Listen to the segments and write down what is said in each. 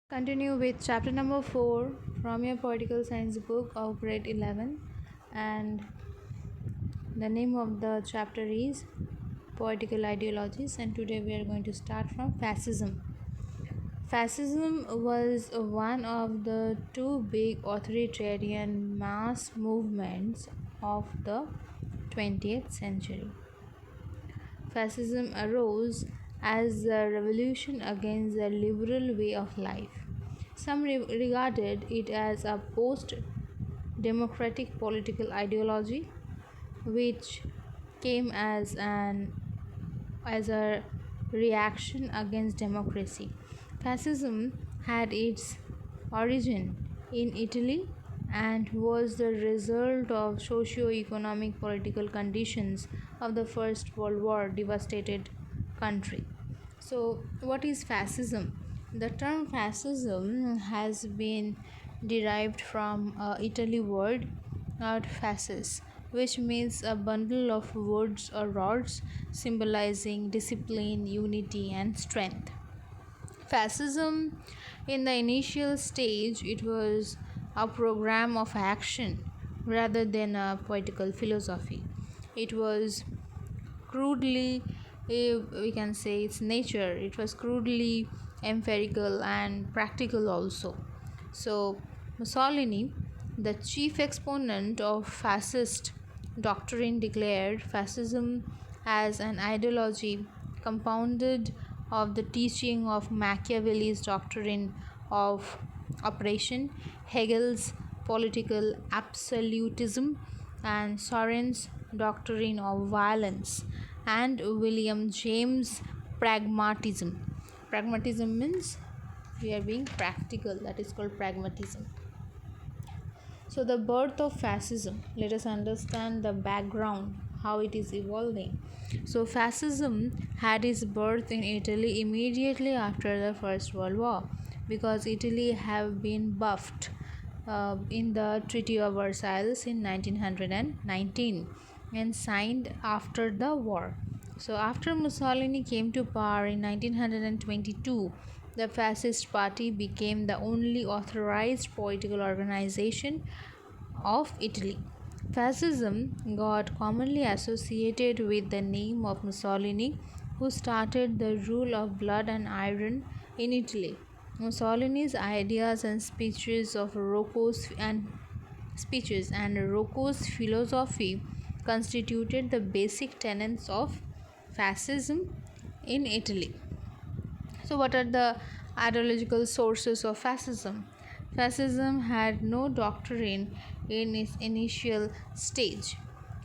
Continue with chapter number 4 from your political science book of grade 11, and the name of the chapter is Political Ideologies, and today we are going to start from fascism. Fascism was one of the two big authoritarian mass movements of the 20th century. Fascism arose as a revolution against the liberal way of life. Some regarded it as a post democratic political ideology which came as a reaction against democracy. Fascism had its origin in Italy and was the result of socio-economic political conditions of the First World War devastated country. So, what is fascism? The term fascism has been derived from Italy word fascis, which means a bundle of words or rods symbolizing discipline, unity, and strength. Fascism, in the initial stage, it was a program of action rather than a political philosophy. It was crudely, we can say its nature, it was crudely empirical and practical also. So, Mussolini, the chief exponent of fascist doctrine, declared fascism as an ideology compounded of the teaching of Machiavelli's doctrine of oppression, Hegel's political absolutism, and Soren's doctrine of violence, and William James' pragmatism. Pragmatism means we are being practical, that is called pragmatism. So, the birth of fascism, let us understand the background, how it is evolving. So, fascism had its birth in Italy immediately after the First World War because Italy have been buffed in the Treaty of Versailles in 1919 and signed after the war. So, after Mussolini came to power in 1922, the Fascist Party became the only authorized political organization of Italy. Fascism got commonly associated with the name of Mussolini, who started the rule of blood and iron in Italy. Mussolini's ideas and speeches and Rocco's philosophy constituted the basic tenets of fascism in Italy. So, what are the ideological sources of fascism? Fascism had no doctrine in its initial stage,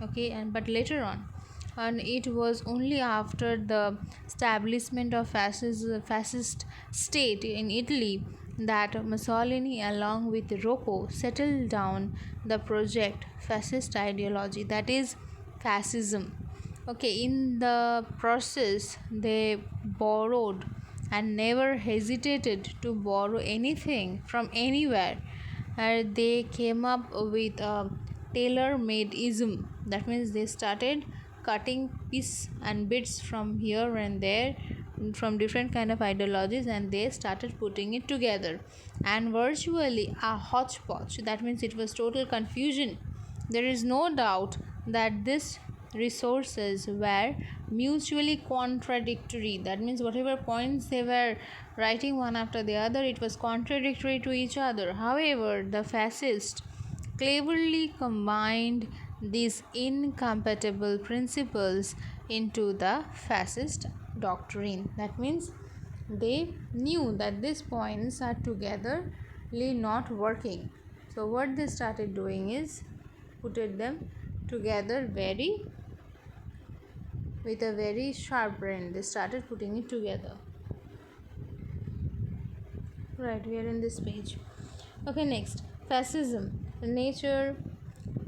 okay, and but later on, and it was only after the establishment of fascist state in Italy that Mussolini, along with Rocco, settled down the project fascist ideology, that is fascism. Okay, in the process, they borrowed and never hesitated to borrow anything from anywhere. They came up with a tailor-made ism. That means they started cutting pieces and bits from here and there from different kind of ideologies, and they started putting it together, and virtually a hodgepodge. That means it was total confusion. There is no doubt that this resources were mutually contradictory. That means whatever points they were writing one after the other, it was contradictory to each other. However, the fascists cleverly combined these incompatible principles into the fascist doctrine. That means they knew that these points are togetherly not working. So what they started doing is put them together with a very sharp brain. They started putting it together. Right, we are in this page. Okay, next, fascism, nature,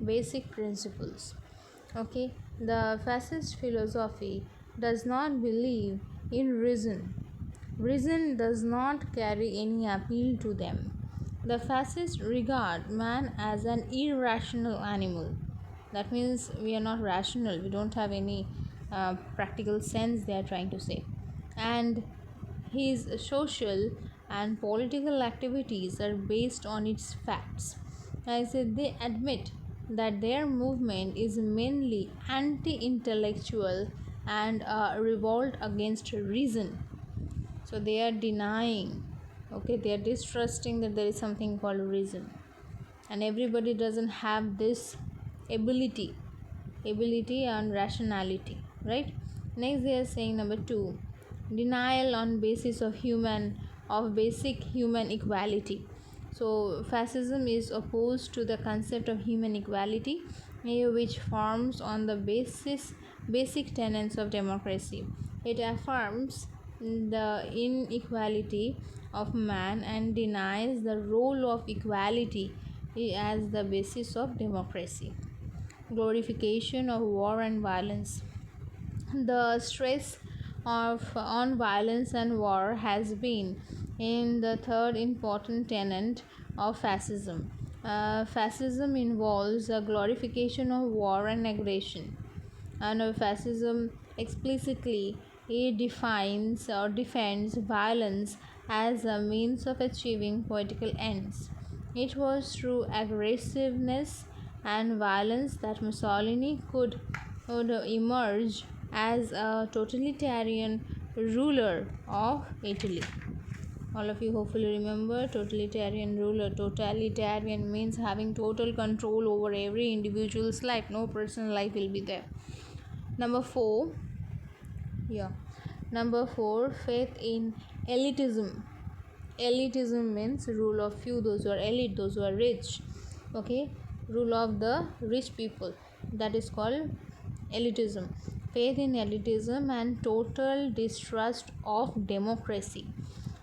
basic principles. Okay, the fascist philosophy does not believe in reason. Reason does not carry any appeal to them. The fascists regard man as an irrational animal. That means we are not rational, we don't have any practical sense, they are trying to say. And his social and political activities are based on its facts. I said they admit that their movement is mainly anti intellectual and a revolt against reason. So they are denying, okay, they are distrusting that there is something called reason, and everybody doesn't have this ability and rationality, right? Next they are saying number 2, denial on basis of basic human equality. So fascism is opposed to the concept of human equality, which forms on the basic tenets of democracy. It affirms the inequality of man and denies the role of equality as the basis of democracy. Glorification of war and violence. The stress on violence and war has been in the third important tenet of fascism. Fascism involves a glorification of war and aggression, and fascism explicitly it defines or defends violence as a means of achieving political ends. It was through aggressiveness and violence that Mussolini would emerge as a totalitarian ruler of Italy. All of you hopefully remember totalitarian ruler. Totalitarian means having total control over every individual's life. No personal life will be there. Number 4, yeah. Number 4, faith in elitism. Elitism means rule of few, those who are elite, those who are rich. Okay, rule of the rich people. That is called elitism. Faith in elitism and total distrust of democracy.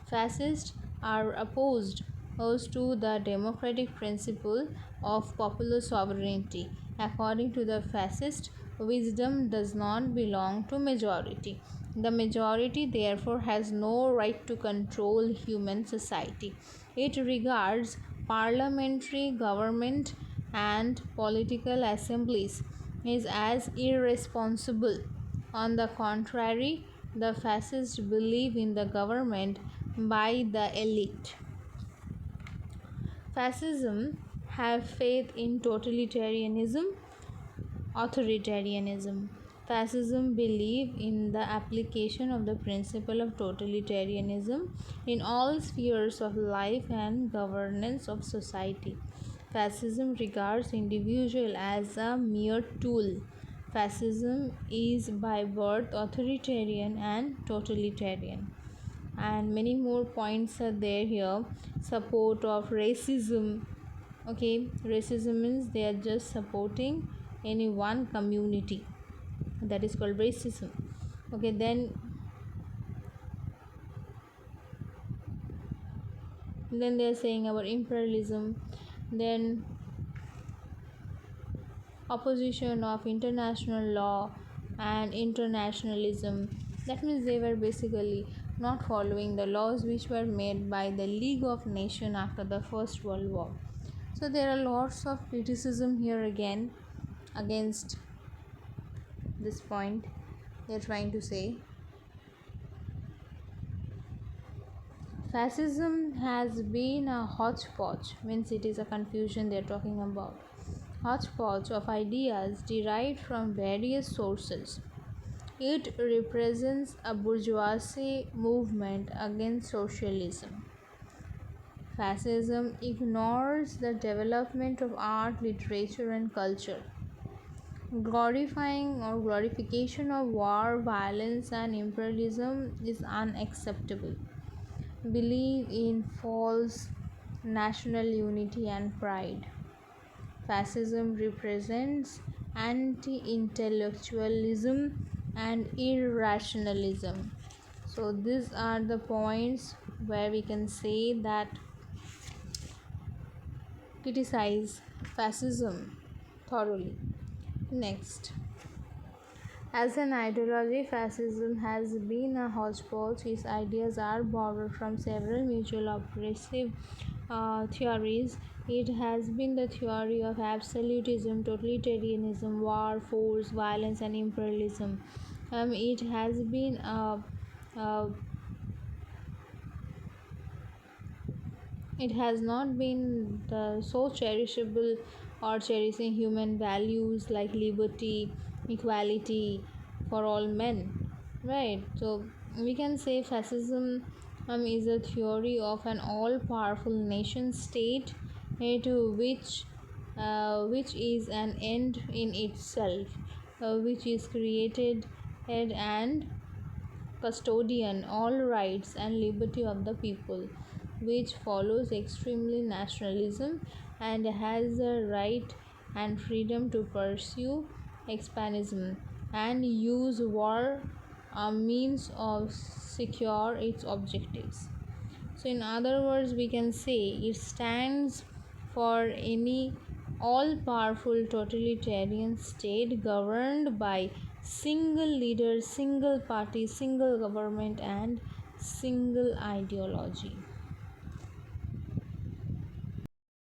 Fascists are opposed to the democratic principle of popular sovereignty. According to the fascist, wisdom does not belong to majority. The majority therefore has no right to control human society. It regards parliamentary government and political assemblies is as irresponsible. On the contrary, the fascists believe in the government by the elite. Fascism have faith in authoritarianism. Fascism believe in the application of the principle of totalitarianism in all spheres of life and governance of society. Fascism regards individual as a mere tool. Fascism is by birth authoritarian and totalitarian. And many more points are there here. Support of racism. Okay, racism means they are just supporting any one community. That is called racism. Okay, then they are saying about imperialism, then opposition of international law and internationalism. That means they were basically not following the laws which were made by the League of Nations after the First World War. So there are lots of criticism here again against this point. They are trying to say fascism has been a hodgepodge, means it is a confusion they are talking about. Hodgepodge of ideas derived from various sources. It represents a bourgeoisie movement against socialism. Fascism ignores the development of art, literature, and culture. Glorifying or glorification of war, violence, and imperialism is unacceptable. Believe in false national unity and pride. Fascism represents anti intellectualism and irrationalism. So, these are the points where we can say that criticize fascism thoroughly. Next, as an ideology, fascism has been a hodgepodge. Its ideas are borrowed from several mutual oppressive theories. It has been the theory of absolutism, totalitarianism, war, force, violence, and imperialism. It has been a it has not been so cherishable or cherishing human values like liberty, equality for all men, right? So we can say fascism is a theory of an all-powerful nation state to which is an end in itself, which is created and custodian all rights and liberty of the people, which follows extremely nationalism and has the right and freedom to pursue expansionism and use war a means of secure its objectives. So in other words, we can say it stands for any all powerful totalitarian state governed by single leader, single party, single government, and single ideology.